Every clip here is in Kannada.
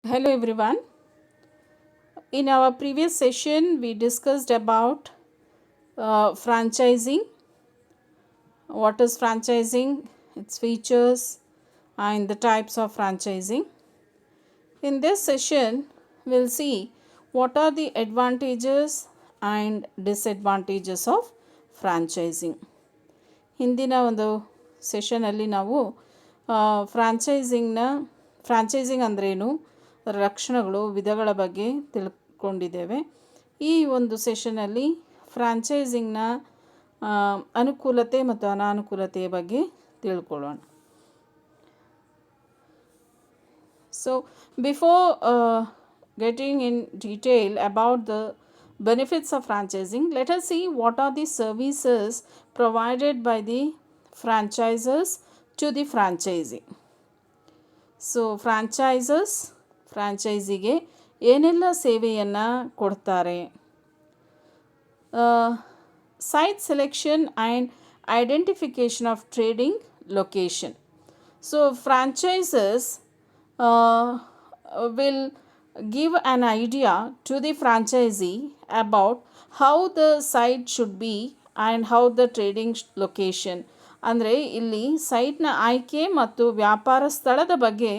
Hello everyone. In our previous session, we discussed about franchising. What is franchising? Its features and the types of franchising. In this session, we'll see what are the advantages and disadvantages of franchising. ಹಿಂದಿನ ಒಂದು ಸೆಷನಲ್ಲಿ ನಾವು ಫ್ರಾಂಚೈಸಿಂಗ್ ಅಂದ್ರೇನು, ಲಕ್ಷಣಗಳು, ವಿಧಗಳ ಬಗ್ಗೆ ತಿಳ್ಕೊಂಡಿದ್ದೇವೆ. ಈ ಒಂದು ಸೆಷನಲ್ಲಿ ಫ್ರಾಂಚೈಸಿಂಗ್ನ ಅನುಕೂಲತೆ ಮತ್ತು ಅನಾನುಕೂಲತೆಯ ಬಗ್ಗೆ ತಿಳ್ಕೊಳ್ಳೋಣ. So, before getting in detail about the benefits of franchising, let us see what are the services provided by the franchisors to the franchisee. So, ಫ್ರಾಂಚೈಸಿಗೆ ಏನೆಲ್ಲ ಸೇವೆಯನ್ನು ಕೊಡ್ತಾರೆ? Site selection and identification of trading location. So franchisors will give an idea to the franchisee about how the site should be and how the trading location. ಅಂದರೆ ಇಲ್ಲಿ ಸೈಟ್ನ ಆಯ್ಕೆ ಮತ್ತು ವ್ಯಾಪಾರ ಸ್ಥಳದ ಬಗ್ಗೆ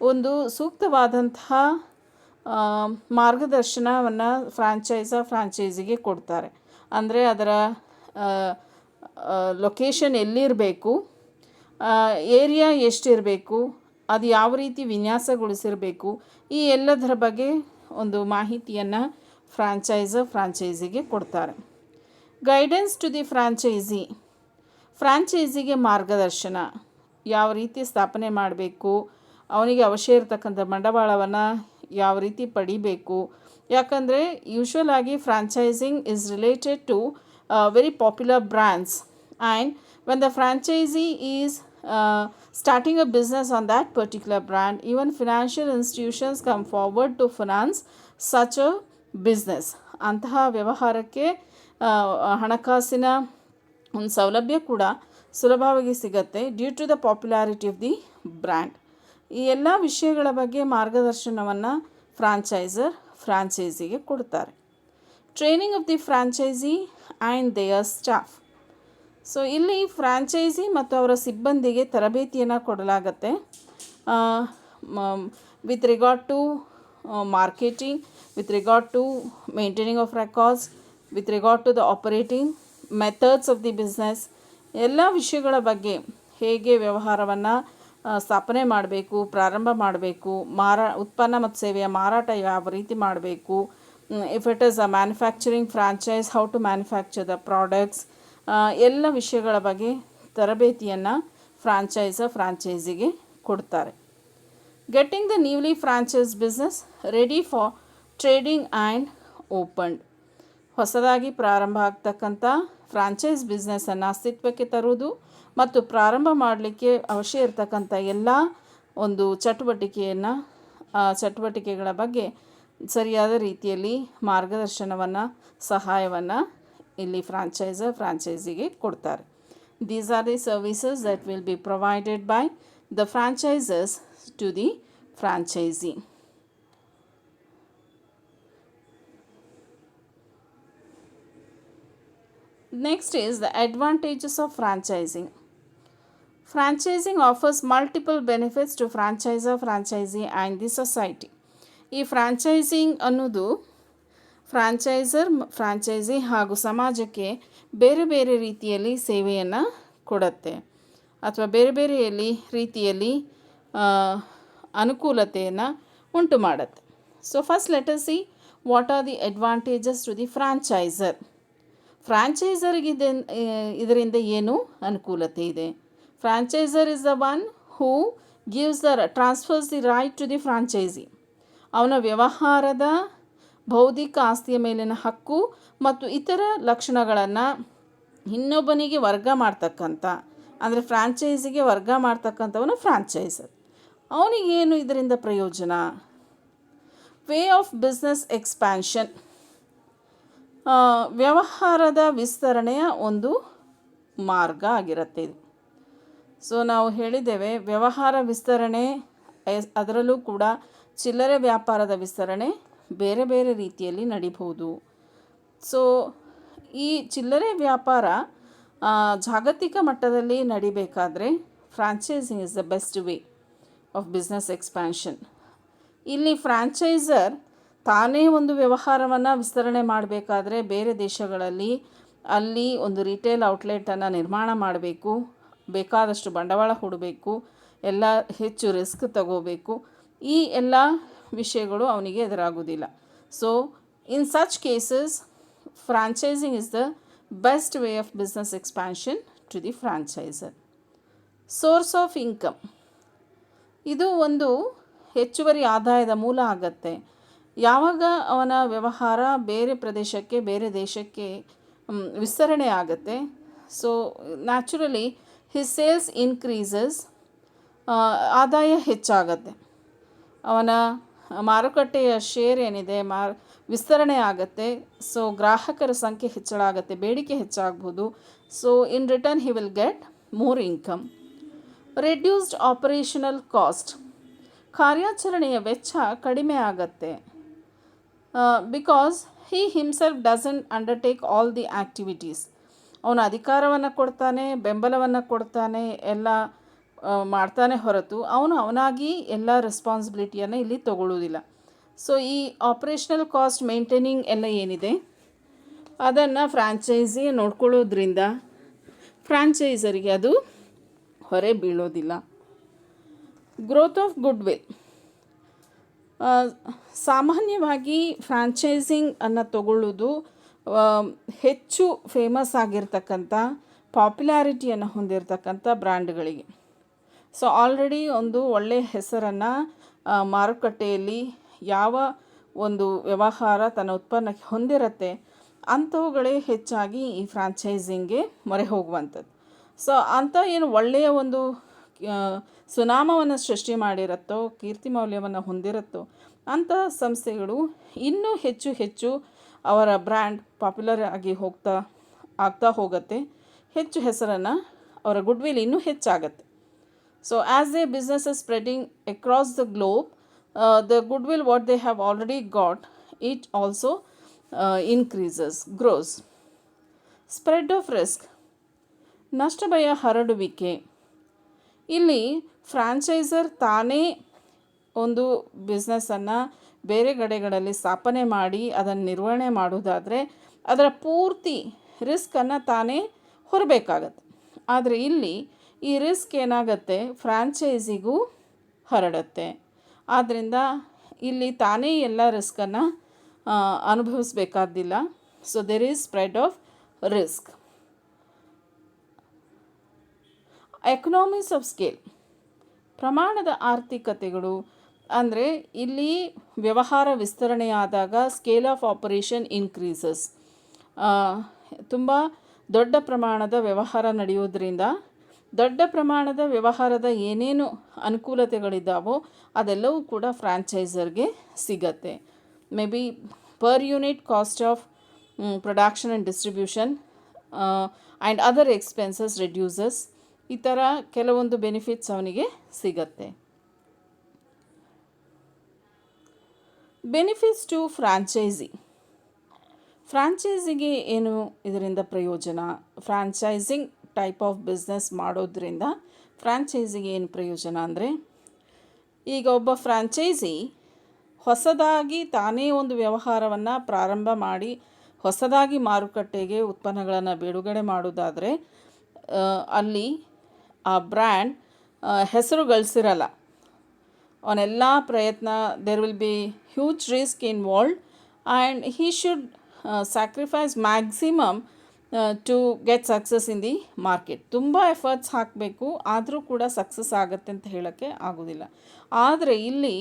ಒಂದು ಸೂಕ್ತವಾದಂತಹ ಮಾರ್ಗದರ್ಶನವನ್ನು ಫ್ರಾಂಚೈಸಿಗೆ ಕೊಡ್ತಾರೆ. ಅಂದರೆ ಅದರ ಲೊಕೇಶನ್ ಎಲ್ಲಿರಬೇಕು, ಏರಿಯಾ ಎಷ್ಟಿರಬೇಕು, ಅದು ಯಾವ ರೀತಿ ವಿನ್ಯಾಸಗೊಳಿಸಿರಬೇಕು, ಈ ಎಲ್ಲದರ ಬಗ್ಗೆ ಒಂದು ಮಾಹಿತಿಯನ್ನು ಫ್ರಾಂಚೈಸಿಗೆ ಕೊಡ್ತಾರೆ. ಗೈಡೆನ್ಸ್ ಟು ದಿ ಫ್ರಾಂಚೈಸಿಗೆ ಮಾರ್ಗದರ್ಶನ, ಯಾವ ರೀತಿ ಸ್ಥಾಪನೆ ಮಾಡಬೇಕು, ಅವನಿಗೆ ಅವಶ್ಯ ಇರತಕ್ಕಂಥ ಬಂಡವಾಳವನ್ನು ಯಾವ ರೀತಿ ಪಡಿಬೇಕು. ಯಾಕಂದರೆ ಯೂಶ್ವಲ್ ಆಗಿ franchising is related to very popular brands and when the franchisee is starting a business on that particular brand, even financial institutions come forward to finance such a business. ಅಂತಹ ವ್ಯವಹಾರಕ್ಕೆ ಹಣಕಾಸಿನ ಒಂದು ಸೌಲಭ್ಯ ಕೂಡ ಸುಲಭವಾಗಿ ಸಿಗುತ್ತೆ due to the popularity of the brand. ಈ ಎಲ್ಲ ವಿಷಯಗಳ ಬಗ್ಗೆ ಮಾರ್ಗದರ್ಶನವನ್ನು ಫ್ರಾಂಚೈಸಿಗೆ ಕೊಡ್ತಾರೆ. Training of the franchisee and their staff. So ಇಲ್ಲಿ ಫ್ರಾಂಚೈಸಿ ಮತ್ತು ಅವರ ಸಿಬ್ಬಂದಿಗೆ ತರಬೇತಿಯನ್ನು ಕೊಡಲಾಗತ್ತೆ with regard to marketing, with regard to maintaining of records, with regard to the operating methods of the business. ಎಲ್ಲ ವಿಷಯಗಳ ಬಗ್ಗೆ, ಹೇಗೆ ವ್ಯವಹಾರವನ್ನು ಸ್ಥಾಪನೆ ಮಾಡಬೇಕು, ಪ್ರಾರಂಭ ಮಾಡಬೇಕು, ಉತ್ಪನ್ನ ಮತ್ತು ಸೇವೆಯ ಮಾರಾಟ ಯಾವ ರೀತಿ ಮಾಡಬೇಕು, if it is a manufacturing franchise, how to manufacture the products, ಎಲ್ಲ ವಿಷಯಗಳ ಬಗ್ಗೆ ತರಬೇತಿಯನ್ನು ಫ್ರಾಂಚೈಸಿಗೆ ಕೊಡ್ತಾರೆ. Getting the newly franchise business ready for trading and opened. ಹೊಸದಾಗಿ ಪ್ರಾರಂಭ ಆಗ್ತಕ್ಕಂಥ ಫ್ರಾಂಚೈಸ್ ಬಿಸ್ನೆಸ್ಸನ್ನು ಅಸ್ತಿತ್ವಕ್ಕೆ ತರುವುದು ಮತ್ತು ಪ್ರಾರಂಭ ಮಾಡಲಿಕ್ಕೆ ಅವಶ್ಯ ಇರತಕ್ಕಂಥ ಎಲ್ಲ ಒಂದು ಚಟುವಟಿಕೆಗಳ ಬಗ್ಗೆ ಸರಿಯಾದ ರೀತಿಯಲ್ಲಿ ಮಾರ್ಗದರ್ಶನವನ್ನು, ಸಹಾಯವನ್ನು ಇಲ್ಲಿ ಫ್ರಾಂಚೈಸಿಗೆ ಕೊಡ್ತಾರೆ. These are the services that will be provided by the franchisors to the franchisee. Next is the advantages of franchising. Franchising offers multiple benefits to franchisee and the society. ಈ ಫ್ರಾಂಚೈಸಿಂಗ್ ಅನ್ನೋದು ಫ್ರಾಂಚೈಸಿ ಹಾಗೂ ಸಮಾಜಕ್ಕೆ ಬೇರೆ ಬೇರೆ ರೀತಿಯಲ್ಲಿ ಸೇವೆಯನ್ನು ಕೊಡುತ್ತೆ ಅಥವಾ ಬೇರೆ ಬೇರೆ ರೀತಿಯಲ್ಲಿ ಅನುಕೂಲತೆಯನ್ನು ಉಂಟು ಮಾಡುತ್ತೆ. So first let us see what are the advantages to the franchisor. ಫ್ರಾಂಚೈಸರ್ಗೆ ಇದರಿಂದ ಏನು ಅನುಕೂಲತೆ ಇದೆ? Franchisor is the one who transfers the right to the franchisee. ಅವನ ವ್ಯವಹಾರದ ಬೌದ್ಧಿಕ ಆಸ್ತಿಯ ಮೇಲಿನ ಹಕ್ಕು ಮತ್ತು ಇತರ ಲಕ್ಷಣಗಳನ್ನು ಇನ್ನೊಬ್ಬನಿಗೆ ವರ್ಗ ಮಾಡ್ತಕ್ಕಂಥ, ಅಂದರೆ ಫ್ರಾಂಚೈಸಿಗೆ ವರ್ಗ ಮಾಡ್ತಕ್ಕಂಥವನು ಫ್ರಾಂಚೈಸರ್. ಅವನಿಗೇನು ಇದರಿಂದ ಪ್ರಯೋಜನ? ವೇ ಆಫ್ ಬಿಸ್ನೆಸ್ ಎಕ್ಸ್ಪ್ಯಾನ್ಷನ್, ವ್ಯವಹಾರದ ವಿಸ್ತರಣೆಯ ಒಂದು ಮಾರ್ಗ ಆಗಿರುತ್ತೆ ಇದು. ಸೊ ನಾವು ಹೇಳಿದ್ದೇವೆ ವ್ಯವಹಾರ ವಿಸ್ತರಣೆ, ಅದರಲ್ಲೂ ಕೂಡ ಚಿಲ್ಲರೆ ವ್ಯಾಪಾರದ ವಿಸ್ತರಣೆ ಬೇರೆ ಬೇರೆ ರೀತಿಯಲ್ಲಿ ನಡಿಬಹುದು. ಸೊ ಈ ಚಿಲ್ಲರೆ ವ್ಯಾಪಾರ ಜಾಗತಿಕ ಮಟ್ಟದಲ್ಲಿ ನಡಿಬೇಕಾದ್ರೆ franchising is the best way of business expansion. ಇಲ್ಲಿ ಫ್ರಾಂಚೈಸರ್ ತಾನೇ ಒಂದು ವ್ಯವಹಾರವನ್ನು ವಿಸ್ತರಣೆ ಮಾಡಬೇಕಾದ್ರೆ ಬೇರೆ ದೇಶಗಳಲ್ಲಿ ಅಲ್ಲಿ ಒಂದು ರಿಟೇಲ್ ಔಟ್ಲೆಟನ್ನು ನಿರ್ಮಾಣ ಮಾಡಬೇಕು, ಬೇಕಾದಷ್ಟು ಬಂಡವಾಳ ಹೂಡಬೇಕು, ಎಲ್ಲ ಹೆಚ್ಚು ರಿಸ್ಕ್ ತಗೋಬೇಕು. ಈ ಎಲ್ಲ ವಿಷಯಗಳು ಅವನಿಗೆ ಎದುರಾಗೋದಿಲ್ಲ. So in such cases franchising is the best way of business expansion to the franchisor. Source of income, ಇದು ಒಂದು ಹೆಚ್ಚುವರಿ ಆದಾಯದ ಮೂಲ ಆಗತ್ತೆ. ಯಾವಾಗ ಅವನ ವ್ಯವಹಾರ ಬೇರೆ ಪ್ರದೇಶಕ್ಕೆ ಬೇರೆ ದೇಶಕ್ಕೆ ವಿಸ್ತರಣೆ ಆಗುತ್ತೆ, so naturally his sales increases, ಆದಾಯ ಹೆಚ್ಚಾಗತ್ತೆ. ಅವನ ಮಾರುಕಟ್ಟೆಯ ಶೇರ್ ಏನಿದೆ ವಿಸ್ತರಣೆ ಆಗುತ್ತೆ. ಸೊ ಗ್ರಾಹಕರ ಸಂಖ್ಯೆ ಹೆಚ್ಚಳ ಆಗುತ್ತೆ, ಬೇಡಿಕೆ ಹೆಚ್ಚಾಗ್ಬೋದು. So in return he will get more income. Reduced operational cost, ಕಾರ್ಯಾಚರಣೆಯ ವೆಚ್ಚ ಕಡಿಮೆ ಆಗತ್ತೆ. Because he himself doesn't undertake all the activities. ಅವನು ಅಧಿಕಾರವನ್ನು ಕೊಡ್ತಾನೆ, ಬೆಂಬಲವನ್ನು ಕೊಡ್ತಾನೆ, ಎಲ್ಲ ಮಾಡ್ತಾನೆ ಹೊರತು ಅವನಾಗಿ ಎಲ್ಲ ರೆಸ್ಪಾನ್ಸಿಬಿಲಿಟಿಯನ್ನು ಇಲ್ಲಿ ತಗೊಳ್ಳೋದಿಲ್ಲ. ಸೊ ಈ ಆಪರೇಷನಲ್ ಕಾಸ್ಟ್ ಮೇಂಟೈನಿಂಗ್ ಎಲ್ಲ ಏನಿದೆ ಅದನ್ನು ಫ್ರಾಂಚೈಸಿ ನೋಡ್ಕೊಳ್ಳೋದ್ರಿಂದ ಫ್ರಾಂಚೈಸರಿಗೆ ಅದು ಹೊರೆ ಬೀಳೋದಿಲ್ಲ. ಗ್ರೋತ್ ಆಫ್ ಗುಡ್ ವಿಲ್, ಸಾಮಾನ್ಯವಾಗಿ ಫ್ರಾಂಚೈಸಿಂಗ್ ಅನ್ನು ತಗೊಳ್ಳೋದು ಹೆಚ್ಚು ಫೇಮಸ್ ಆಗಿರ್ತಕ್ಕಂಥ ಪಾಪ್ಯುಲಾರಿಟಿಯನ್ನು ಹೊಂದಿರತಕ್ಕಂಥ ಬ್ರ್ಯಾಂಡ್ಗಳಿಗೆ. ಸೊ ಆಲ್ರೆಡಿ ಒಂದು ಒಳ್ಳೆಯ ಹೆಸರನ್ನು ಮಾರುಕಟ್ಟೆಯಲ್ಲಿ ಯಾವ ಒಂದು ವ್ಯವಹಾರ ತನ್ನ ಉತ್ಪನ್ನಕ್ಕೆ ಹೊಂದಿರುತ್ತೆ ಅಂಥವುಗಳೇ ಹೆಚ್ಚಾಗಿ ಈ ಫ್ರಾಂಚೈಸಿಂಗ್ಗೆ ಮೊರೆ ಹೋಗುವಂಥದ್ದು. ಸೊ ಅಂಥ ಏನು ಒಳ್ಳೆಯ ಒಂದು ಸುನಾಮವನ್ನು ಸೃಷ್ಟಿ ಮಾಡಿರುತ್ತೋ, ಕೀರ್ತಿ ಮೌಲ್ಯವನ್ನು ಹೊಂದಿರುತ್ತೋ ಅಂಥ ಸಂಸ್ಥೆಗಳು ಇನ್ನೂ ಹೆಚ್ಚು ಹೆಚ್ಚು ಅವರ ಬ್ರ್ಯಾಂಡ್ ಪಾಪ್ಯುಲರ್ ಆಗಿ ಆಗ್ತಾ ಹೋಗುತ್ತೆ. ಹೆಚ್ಚು ಹೆಸರನ್ನು ಅವರ ಗುಡ್ ವಿಲ್ ಇನ್ನೂ ಹೆಚ್ಚಾಗತ್ತೆ. So as a business is spreading across the globe, the goodwill what they have already got it also grows. Spread of risk, ನಷ್ಟ ಭಯ ಹರಡುವಿಕೆ. ಇಲ್ಲಿ ಫ್ರಾಂಚೈಸರ್ ತಾನೇ ಒಂದು ಬಿಸ್ನೆಸ್ಸನ್ನು ಬೇರೆ ಕಡೆಗಳಲ್ಲಿ ಸ್ಥಾಪನೆ ಮಾಡಿ ಅದನ್ನು ನಿರ್ವಹಣೆ ಮಾಡೋದಾದರೆ ಅದರ ಪೂರ್ತಿ ರಿಸ್ಕನ್ನು ತಾನೇ ಹೊರಬೇಕಾಗತ್ತೆ. ಆದರೆ ಇಲ್ಲಿ ಈ ರಿಸ್ಕ್ ಏನಾಗುತ್ತೆ, ಫ್ರಾಂಚೈಸಿಗೂ ಹರಡುತ್ತೆ. ಆದ್ದರಿಂದ ಇಲ್ಲಿ ತಾನೇ ಎಲ್ಲ ರಿಸ್ಕನ್ನು ಅನುಭವಿಸಬೇಕಾದ್ದಿಲ್ಲ. So there is spread of risk. Economies of scale, ಪ್ರಮಾಣದ ಆರ್ಥಿಕತೆಗಳು. ಅಂದರೆ ಇಲ್ಲಿ ವ್ಯವಹಾರ ವಿಸ್ತರಣೆಯಾದಾಗ ಸ್ಕೇಲ್ ಆಫ್ ಆಪರೇಷನ್ ಇನ್ಕ್ರೀಸಸ್. ತುಂಬ ದೊಡ್ಡ ಪ್ರಮಾಣದ ವ್ಯವಹಾರ ನಡೆಯೋದ್ರಿಂದ ದೊಡ್ಡ ಪ್ರಮಾಣದ ವ್ಯವಹಾರದ ಏನೇನು ಅನುಕೂಲತೆಗಳಿದ್ದಾವೋ ಅದೆಲ್ಲವೂ ಕೂಡ ಫ್ರಾಂಚೈಸರ್ಗೆ ಸಿಗತ್ತೆ. May B for unit cost of production and distribution and other expenses reduces. ಈ ಥರ ಕೆಲವೊಂದು ಬೆನಿಫಿಟ್ಸ್ ಅವನಿಗೆ ಸಿಗತ್ತೆ. ಬೆನಿಫಿಟ್ಸ್ ಟು ಫ್ರಾಂಚೈಸಿಗೆ ಏನು ಇದರಿಂದ ಪ್ರಯೋಜನ? ಫ್ರಾಂಚೈಸಿಂಗ್ ಟೈಪ್ ಆಫ್ ಬಿಸ್ನೆಸ್ ಮಾಡೋದ್ರಿಂದ ಫ್ರಾಂಚೈಸಿಗೆ ಏನು ಪ್ರಯೋಜನ ಅಂದರೆ, ಈಗ ಒಬ್ಬ ಫ್ರಾಂಚೈಸಿ ಹೊಸದಾಗಿ ತಾನೇ ಒಂದು ವ್ಯವಹಾರವನ್ನು ಪ್ರಾರಂಭ ಮಾಡಿ ಹೊಸದಾಗಿ ಮಾರುಕಟ್ಟೆಗೆ ಉತ್ಪನ್ನಗಳನ್ನು ಬಿಡುಗಡೆ ಮಾಡೋದಾದರೆ ಅಲ್ಲಿ ಆ ಬ್ರ್ಯಾಂಡ್ ಹೆಸರು ಗಳಿಸಿರಲ್ಲ. ಅವನೆಲ್ಲ ಪ್ರಯತ್ನ, there will be huge risk involved and he should sacrifice maximum to get success in the market. ತುಂಬ ಎಫರ್ಟ್ಸ್ ಹಾಕಬೇಕು, ಆದರೂ ಕೂಡ ಸಕ್ಸಸ್ ಆಗುತ್ತೆ ಅಂತ ಹೇಳೋಕ್ಕೆ ಆಗೋದಿಲ್ಲ. ಆದರೆ ಇಲ್ಲಿ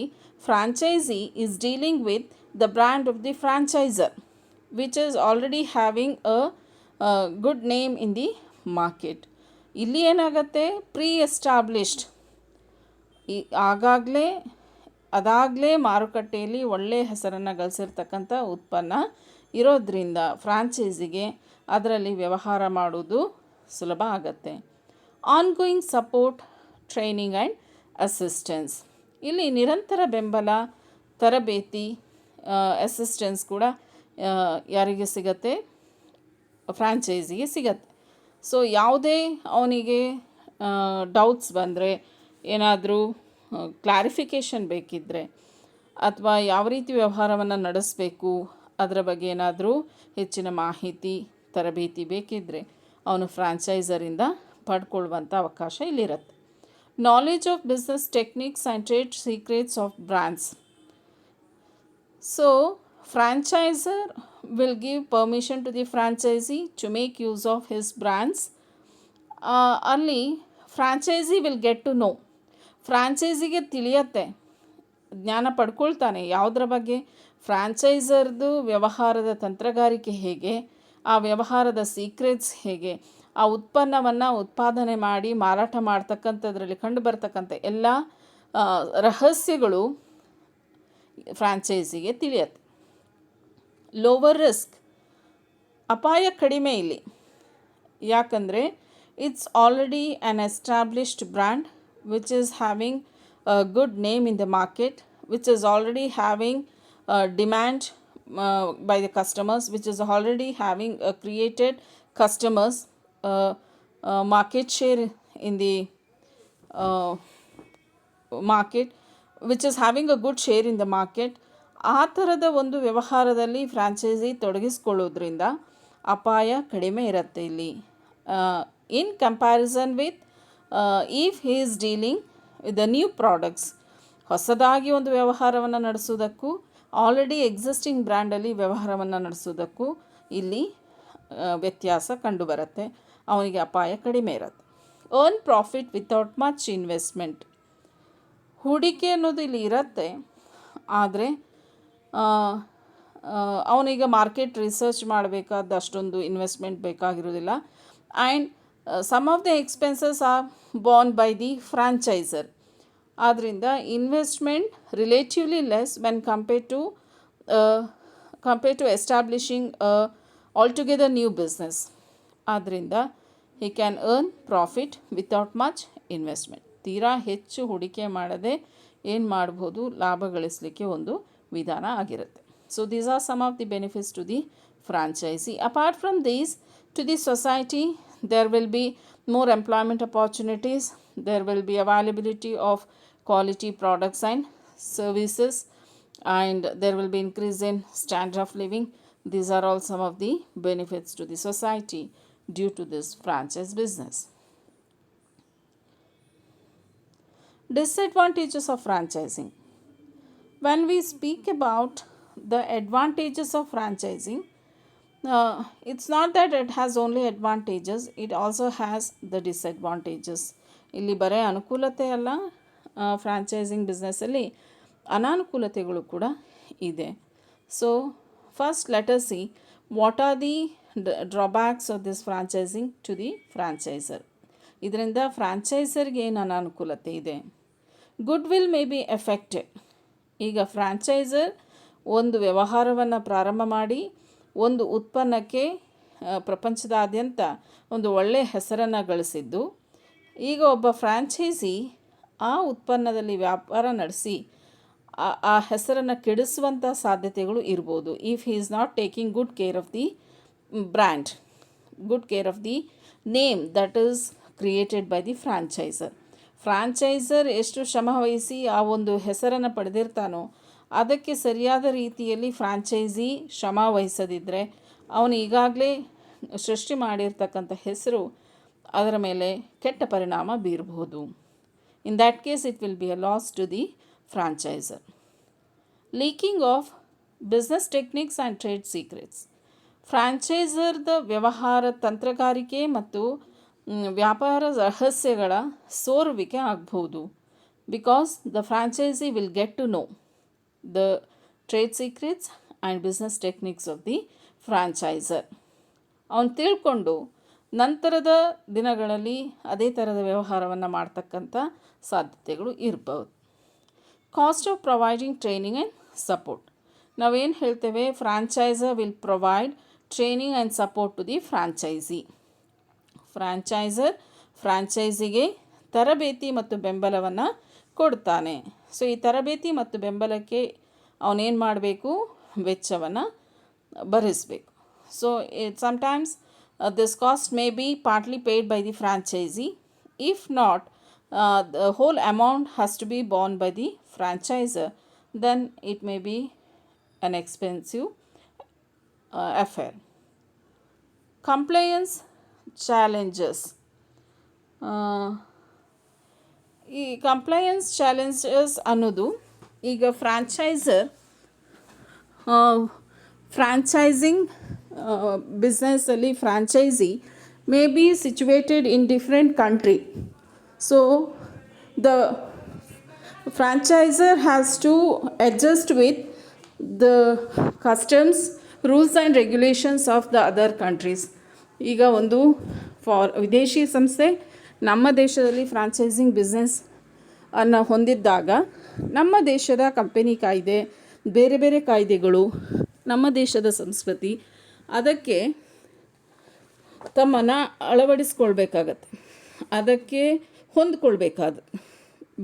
franchisee is dealing with the brand of the franchisor which is already having a good name in the market. ಇಲ್ಲಿ ಏನಾಗುತ್ತೆ, ಪ್ರೀ ಎಸ್ಟಾಬ್ಲಿಷ್ಡ್ ಅದಾಗಲೇ ಮಾರುಕಟ್ಟೆಯಲ್ಲಿ ಒಳ್ಳೆಯ ಹೆಸರನ್ನು ಗಳಿಸಿರ್ತಕ್ಕಂಥ ಉತ್ಪನ್ನ ಇರೋದ್ರಿಂದ ಫ್ರಾಂಚೈಸಿಗೆ ಅದರಲ್ಲಿ ವ್ಯವಹಾರ ಮಾಡೋದು ಸುಲಭ ಆಗತ್ತೆ. Ongoing support, training and assistance, ಇಲ್ಲಿ ನಿರಂತರ ಬೆಂಬಲ ತರಬೇತಿ ಅಸಿಸ್ಟೆನ್ಸ್ ಕೂಡ ಯಾರಿಗೆ ಸಿಗತ್ತೆ? ಫ್ರ್ಯಾಂಚೈಸಿಗೆ ಸಿಗತ್ತೆ. ಸೊ ಯಾವುದೇ ಅವನಿಗೆ ಡೌಟ್ಸ್ ಬಂದರೆ, ಏನಾದರೂ ಕ್ಲಾರಿಫಿಕೇಷನ್ ಬೇಕಿದ್ದರೆ, ಅಥವಾ ಯಾವ ರೀತಿ ವ್ಯವಹಾರವನ್ನು ನಡೆಸಬೇಕು ಅದರ ಬಗ್ಗೆ ಏನಾದರೂ ಹೆಚ್ಚಿನ ಮಾಹಿತಿ ತರಬೇತಿ ಬೇಕಿದ್ದರೆ ಅವನು ಫ್ರ್ಯಾಂಚೈಸರಿಂದ ಪಡ್ಕೊಳ್ಳುವಂಥ ಅವಕಾಶ ಇಲ್ಲಿರುತ್ತೆ. Knowledge of business techniques and trade secrets of brands. So franchisor will give permission to the franchisee to make use of his brands. ಅಲ್ಲಿ franchisee will get to know, ಫ್ರಾಂಚೈಸಿಗೆ ತಿಳಿಯತ್ತೆ, ಜ್ಞಾನ ಪಡ್ಕೊಳ್ತಾನೆ ಯಾವುದರ ಬಗ್ಗೆ? ಫ್ರಾಂಚೈಸರ್ದು ವ್ಯವಹಾರದ ತಂತ್ರಗಾರಿಕೆ ಹೇಗೆ, ಆ ವ್ಯವಹಾರದ ಸೀಕ್ರೆಟ್ಸ್ ಹೇಗೆ, ಆ ಉತ್ಪನ್ನವನ್ನು ಉತ್ಪಾದನೆ ಮಾಡಿ ಮಾರಾಟ ಮಾಡ್ತಕ್ಕಂಥದ್ರಲ್ಲಿ ಕಂಡು ಬರ್ತಕ್ಕಂಥ ಎಲ್ಲ ರಹಸ್ಯಗಳು ಫ್ರಾಂಚೈಸಿಗೆ ತಿಳಿಯತ್ತೆ. ಲೋವರ್ ರಿಸ್ಕ್, ಅಪಾಯ ಕಡಿಮೆ ಇಲ್ಲಿ. ಯಾಕಂದರೆ it's already an established brand which is having a good name in the market, which is already having demand by the customers, which is already having created customers, market share in the market, which is having a good share in the market. ಆ ಥರದ ಒಂದು ವ್ಯವಹಾರದಲ್ಲಿ ಫ್ರಾಂಚೈಸಿ ತೊಡಗಿಸ್ಕೊಳ್ಳೋದ್ರಿಂದ ಅಪಾಯ ಕಡಿಮೆ ಇರುತ್ತೆ ಇಲ್ಲಿ. ಇನ್ comparison with if he is dealing with the new products, ಹೊಸದಾಗಿ ಒಂದು ವ್ಯವಹಾರವನ್ನು ನಡೆಸೋದಕ್ಕೂ ಆಲ್ರೆಡಿ ಎಕ್ಸಿಸ್ಟಿಂಗ್ ಬ್ರ್ಯಾಂಡಲ್ಲಿ ವ್ಯವಹಾರವನ್ನು ನಡೆಸೋದಕ್ಕೂ ಇಲ್ಲಿ ವ್ಯತ್ಯಾಸ ಕಂಡುಬರುತ್ತೆ. ಅವನಿಗೆ ಅಪಾಯ ಕಡಿಮೆ ಇರುತ್ತೆ. Earn profit without much investment, ಹೂಡಿಕೆ ಅನ್ನೋದು ಇಲ್ಲಿ ಇರುತ್ತೆ, ಆದರೆ ಅವನೀಗ ಮಾರ್ಕೆಟ್ ರಿಸರ್ಚ್ ಮಾಡಬೇಕಾದ ಅಷ್ಟೊಂದು ಇನ್ವೆಸ್ಟ್ಮೆಂಟ್ ಬೇಕಾಗಿರೋದಿಲ್ಲ. And some of the expenses are borne by the franchisor. ಆದ್ದರಿಂದ investment relatively less when compare to establishing altogether new business. ಆದ್ದರಿಂದ he can earn profit without much investment. ತೀರಾ ಹೆಚ್ಚು ಹೂಡಿಕೆ ಮಾಡದೆ ಏನು ಮಾಡ್ಬೋದು? ಲಾಭ ಗಳಿಸಲಿಕ್ಕೆ ಒಂದು ವಿಧಾನ ಆಗಿರುತ್ತೆ. So these are some of the benefits to the franchisee. Apart from these, to the society there will be more employment opportunities, there will be availability of quality products and services, and there will be increase in standard of living. These are all some of the benefits to the society due to this franchise business. Disadvantages of franchising. When we speak about the advantages of franchising, it's not that it has only advantages, it also has the disadvantages. ಇಲ್ಲಿ ಬರೀ ಅನುಕೂಲತೆ ಅಲ್ಲ, ಫ್ರಾಂಚೈಸಿಂಗ್ ಬಿಸ್ನೆಸ್ಸಲ್ಲಿ ಅನಾನುಕೂಲತೆಗಳು ಕೂಡ ಇದೆ. So first let us see what are the drawbacks of this franchising to the franchisor. ಇದರಿಂದ ಫ್ರಾಂಚೈಸರ್ಗೆ ಏನು ಅನಾನುಕೂಲತೆ ಇದೆ? Goodwill may be affected. ಈಗ ಫ್ರಾಂಚೈಸರ್ ಒಂದು ವ್ಯವಹಾರವನ್ನು ಪ್ರಾರಂಭ ಮಾಡಿ ಒಂದು ಉತ್ಪನ್ನಕ್ಕೆ ಪ್ರಪಂಚದಾದ್ಯಂತ ಒಂದು ಒಳ್ಳೆಯ ಹೆಸರನ್ನು ಗಳಿಸಿದ್ದು, ಈಗ ಒಬ್ಬ ಫ್ರಾಂಚೈಸಿ ಆ ಉತ್ಪನ್ನದಲ್ಲಿ ವ್ಯಾಪಾರ ನಡೆಸಿ ಆ ಹೆಸರನ್ನು ಕೆಡಿಸುವಂಥ ಸಾಧ್ಯತೆಗಳು ಇರ್ಬೋದು. If he is not taking good care of the brand, good care of the name that is created by the franchisor. Franchisor ಎಷ್ಟು ಶ್ರಮ ವಹಿಸಿ ಆ ಒಂದು ಹೆಸರನ್ನು ಪಡೆದಿರ್ತಾನೋ ಅದಕ್ಕೆ ಸರಿಯಾದ ರೀತಿಯಲ್ಲಿ ಫ್ರಾಂಚೈಸಿ ಶ್ರಮ ವಹಿಸದಿದ್ದರೆ ಅವನು ಈಗಾಗಲೇ ಸೃಷ್ಟಿ ಮಾಡಿರ್ತಕ್ಕಂಥ ಹೆಸರು ಅದರ ಮೇಲೆ ಕೆಟ್ಟ ಪರಿಣಾಮ ಬೀರಬಹುದು. In that case it will be a loss to the franchisor. Leaking of business techniques and trade secrets. ಫ್ರಾಂಚೈಸರ್ದ ವ್ಯವಹಾರ ತಂತ್ರಗಾರಿಕೆ ಮತ್ತು ವ್ಯಾಪಾರ ರಹಸ್ಯಗಳ ಸೋರುವಿಕೆ ಆಗ್ಬೋದು. Because the franchisee will get to know the trade secrets and business techniques of the franchisor. ಅವನು ತಿಳ್ಕೊಂಡು ನಂತರದ ದಿನಗಳಲ್ಲಿ ಅದೇ ಥರದ ವ್ಯವಹಾರವನ್ನು ಮಾಡ್ತಕ್ಕಂಥ ಸಾಧ್ಯತೆಗಳು ಇರ್ಬೋದು. Cost of providing training and support. ನಾವೇನು ಹೇಳ್ತೇವೆ? Franchisor will provide training and support to the franchisee. Franchisor ಫ್ರಾಂಚೈಸಿಗೆ ತರಬೇತಿ ಮತ್ತು ಬೆಂಬಲವನ್ನು ಕೊಡ್ತಾನೆ. ಸೊ ಈ ತರಬೇತಿ ಮತ್ತು ಬೆಂಬಲಕ್ಕೆ ಅವನೇನು ಮಾಡಬೇಕು, ವೆಚ್ಚವನ್ನು ಭರಿಸಬೇಕು. So sometimes this cost may be partly paid by the franchisee. If not, the whole amount has to be borne by the franchisor, then it may be an expensive affair. Compliance challenges. ಈ ಕಂಪ್ಲೈಯನ್ಸ್ ಚಾಲೆಂಜಸ್ ಅನ್ನೋದು, ಈಗ ಫ್ರಾಂಚೈಸಿಂಗ್ ಬಿಸ್ನೆಸ್ಸಲ್ಲಿ franchisee may be situated in different country. So the franchisor has to adjust with the customs, rules and regulations of the other countries. ಈಗ ಒಂದು ವಿದೇಶಿ ಸಂಸ್ಥೆ ನಮ್ಮ ದೇಶದಲ್ಲಿ ಫ್ರಾಂಚೈಸಿಂಗ್ ಬಿಸ್ನೆಸ್ ಅನ್ನು ಹೊಂದಿದ್ದಾಗ ನಮ್ಮ ದೇಶದ ಕಂಪನಿ ಕಾಯ್ದೆ, ಬೇರೆ ಬೇರೆ ಕಾಯ್ದೆಗಳು, ನಮ್ಮ ದೇಶದ ಸಂಸ್ಕೃತಿ ಅದಕ್ಕೆ ತಮ್ಮನ್ನು ಅಳವಡಿಸ್ಕೊಳ್ಬೇಕಾಗತ್ತೆ, ಅದಕ್ಕೆ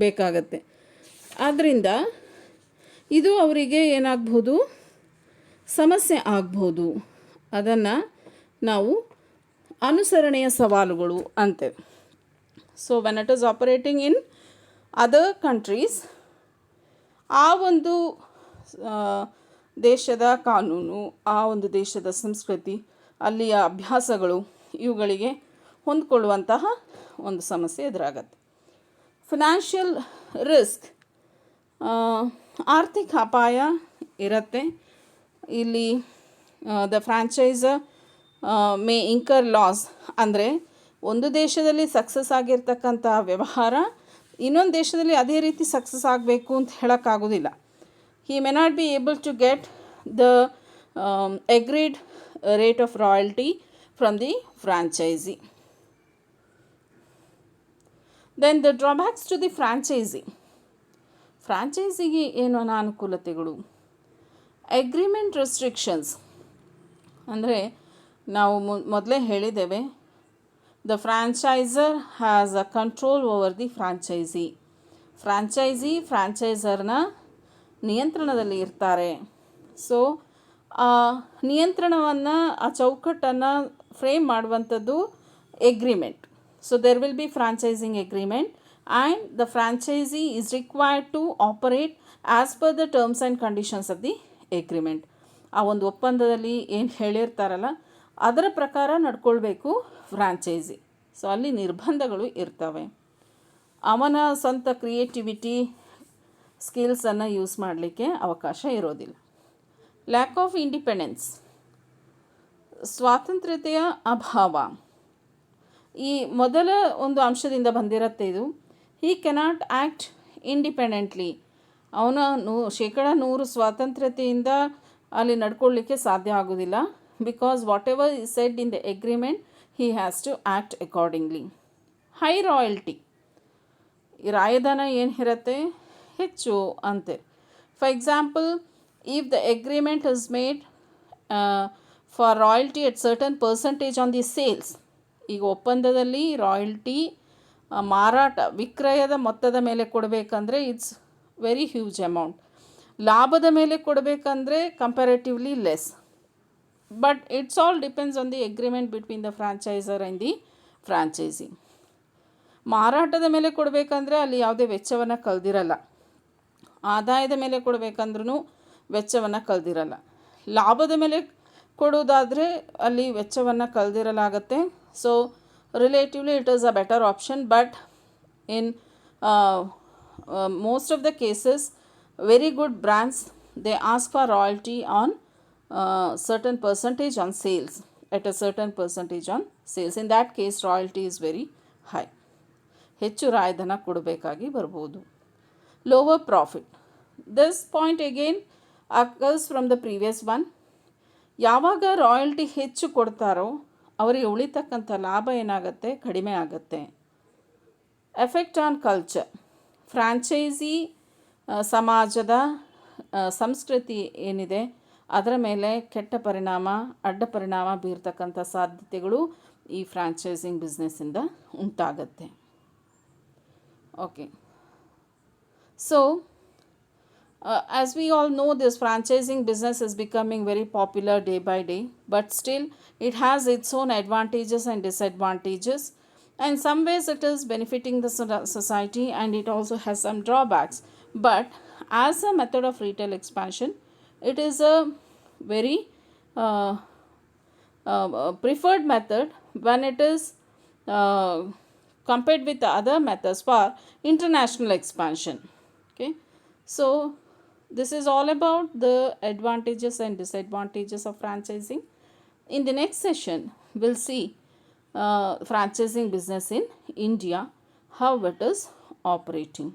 ಬೇಕಾಗತ್ತೆ. ಆದ್ದರಿಂದ ಇದು ಅವರಿಗೆ ಏನಾಗ್ಬೋದು, ಸಮಸ್ಯೆ ಆಗ್ಬೋದು. ಅದನ್ನು ನಾವು ಅನುಸರಣೆಯ ಸವಾಲುಗಳು ಅಂತೇವೆ. So when it is operating in other countries, ಆ ಒಂದು ದೇಶದ ಕಾನೂನು, ಆ ಒಂದು ದೇಶದ ಸಂಸ್ಕೃತಿ, ಅಲ್ಲಿಯ ಅಭ್ಯಾಸಗಳು, ಇವುಗಳಿಗೆ ಹೊಂದ್ಕೊಳ್ಳುವಂತಹ ಒಂದು ಸಮಸ್ಯೆ ಎದುರಾಗತ್ತೆ. ಫಿನಾನ್ಷಿಯಲ್ ರಿಸ್ಕ್, ಆರ್ಥಿಕ ಅಪಾಯ ಇರುತ್ತೆ. ಇಲ್ಲಿ ದ ಫ್ರಾಂಚೈಸರ್ ಮೇ ಇನ್ಕರ್ ಲಾಸ್, ಅಂದರೆ ಒಂದು ದೇಶದಲ್ಲಿ ಸಕ್ಸಸ್ ಆಗಿರ್ತಕ್ಕಂಥ ವ್ಯವಹಾರ ಇನ್ನೊಂದು ದೇಶದಲ್ಲಿ ಅದೇ ರೀತಿ ಸಕ್ಸಸ್ ಆಗಬೇಕು ಅಂತ ಹೇಳೋಕ್ಕಾಗೋದಿಲ್ಲ. he may not be able to get the agreed rate of royalty from the franchisee. Then the drawbacks to the franchisee. ಫ್ರಾಂಚೈಸಿಗೆ ಏನು ಅನಾನುಕೂಲತೆಗಳು? ಅಗ್ರಿಮೆಂಟ್ ರೆಸ್ಟ್ರಿಕ್ಷನ್ಸ್, ಅಂದರೆ ನಾವು ಮೊದಲೇ ಹೇಳಿದ್ದೇವೆ, the franchisor has a control over the ಫ್ರಾಂಚೈಸರ್ನ ನಿಯಂತ್ರಣದಲ್ಲಿ ಇರ್ತಾರೆ. ಸೊ ಆ ನಿಯಂತ್ರಣವನ್ನು, ಆ ಚೌಕಟ್ಟನ್ನು ಫ್ರೇಮ್ ಮಾಡುವಂಥದ್ದು agreement. So there will be franchising agreement and the franchisee is required to operate as per the terms and conditions of the agreement. ಆ ಒಂದು ಒಪ್ಪಂದದಲ್ಲಿ ಏನು ಹೇಳಿರ್ತಾರಲ್ಲ ಅದರ ಪ್ರಕಾರ ನಡ್ಕೊಳ್ಬೇಕು ಫ್ರಾಂಚೈಸಿ. ಸೊ ಅಲ್ಲಿ ನಿರ್ಬಂಧಗಳು ಇರ್ತವೆ. ಅವನ ಸ್ವಂತ ಕ್ರಿಯೇಟಿವಿಟಿ ಸ್ಕಿಲ್ಸನ್ನು ಯೂಸ್ ಮಾಡಲಿಕ್ಕೆ ಅವಕಾಶ ಇರೋದಿಲ್ಲ. ಲ್ಯಾಕ್ ಆಫ್ ಇಂಡಿಪೆಂಡೆನ್ಸ್, ಸ್ವಾತಂತ್ರ್ಯತೆಯ ಅಭಾವ. ಈ ಮೊದಲ ಒಂದು ಅಂಶದಿಂದ ಬಂದಿರುತ್ತೆ ಇದು. ಹಿ ಕೆನಾಟ್ ಆ್ಯಕ್ಟ್ ಇಂಡಿಪೆಂಡೆಂಟ್ಲಿ, ಅವನ 100% ಸ್ವಾತಂತ್ರ್ಯತೆಯಿಂದ ಅಲ್ಲಿ ನಡ್ಕೊಳ್ಳಿಕ್ಕೆ ಸಾಧ್ಯ ಆಗೋದಿಲ್ಲ. Because whatever is said in the agreement he has to act accordingly. High royalty, ಈ ರಾಯಧನ ಏನು ಇರುತ್ತೆ ಹೆಚ್ಚು ಅಂತೆ. For example, if the agreement is made for royalty at certain percentage on the sales, ಈಗ ಒಪ್ಪಂದದಲ್ಲಿ ರಾಯಲ್ಟಿ ವಿಕ್ರಯದ ಮೊತ್ತದ ಮೇಲೆ ಕೊಡಬೇಕಂದ್ರೆ ಇಟ್ಸ್ ವೆರಿ ಹ್ಯೂಜ್ ಅಮೌಂಟ್. ಲಾಭದ ಮೇಲೆ ಕೊಡಬೇಕಂದ್ರೆ comparatively less. But it's all depends on the agreement between the franchisor and the franchisee. ಮಾರಾಟದ ಮೇಲೆ ಕೊಡಬೇಕಂದ್ರೆ ಅಲ್ಲಿ ಯಾವುದೇ ವೆಚ್ಚವನ್ನು ಕಳೆದಿರಲ್ಲ. ಆದಾಯದ ಮೇಲೆ ಕೊಡಬೇಕಂದ್ರೂ ವೆಚ್ಚವನ್ನು ಕಳೆದಿರಲ್ಲ. ಲಾಭದ ಮೇಲೆ ಕೊಡೋದಾದರೆ ಅಲ್ಲಿ ವೆಚ್ಚವನ್ನು ಕಳೆದಿರಲಾಗತ್ತೆ. So relatively it is a better option. But in most of the cases, very good brands, they ask for royalty on certain percentage on sales, at a certain percentage on sales. In that case royalty is very high. ಹೆಚ್ಚು ರಾಯಧನ ಕೊಡಬೇಕಾಗಿ ಬರ್ಬೋದು. lower profit, this point again occurs from the previous one. ಯಾವಾಗ ರಾಯಲ್ಟಿ ಹೆಚ್ಚು ಕೊಡ್ತಾರೋ ಅವರಿಗೆ ಉಳಿತಕ್ಕಂಥ ಲಾಭ ಏನಾಗುತ್ತೆ, ಕಡಿಮೆ ಆಗುತ್ತೆ. ಎಫೆಕ್ಟ್ ಆನ್ ಕಲ್ಚರ್, ಫ್ರಾಂಚೈಸಿ ಸಮಾಜದ ಸಂಸ್ಕೃತಿ ಏನಿದೆ ಅದರ ಮೇಲೆ ಕೆಟ್ಟ ಪರಿಣಾಮ, ಅಡ್ಡ ಪರಿಣಾಮ ಬೀರ್ತಕ್ಕಂಥ ಸಾಧ್ಯತೆಗಳು ಈ ಫ್ರಾಂಚೈಸಿಂಗ್ ಬಿಸ್ನೆಸ್ಸಿಂದ ಉಂಟಾಗತ್ತೆ. Okay, so As we all know, this franchising business is becoming very popular day by day, but still it has its own advantages and disadvantages. And some ways it is benefiting the society, and it also has some drawbacks. But as a method of retail expansion, it is a very uh, preferred method when it is uh, compared with the other methods for international expansion. Okay, so this is all about the advantages and disadvantages of franchising. In the next session, we'll see franchising business in India, how it is operating.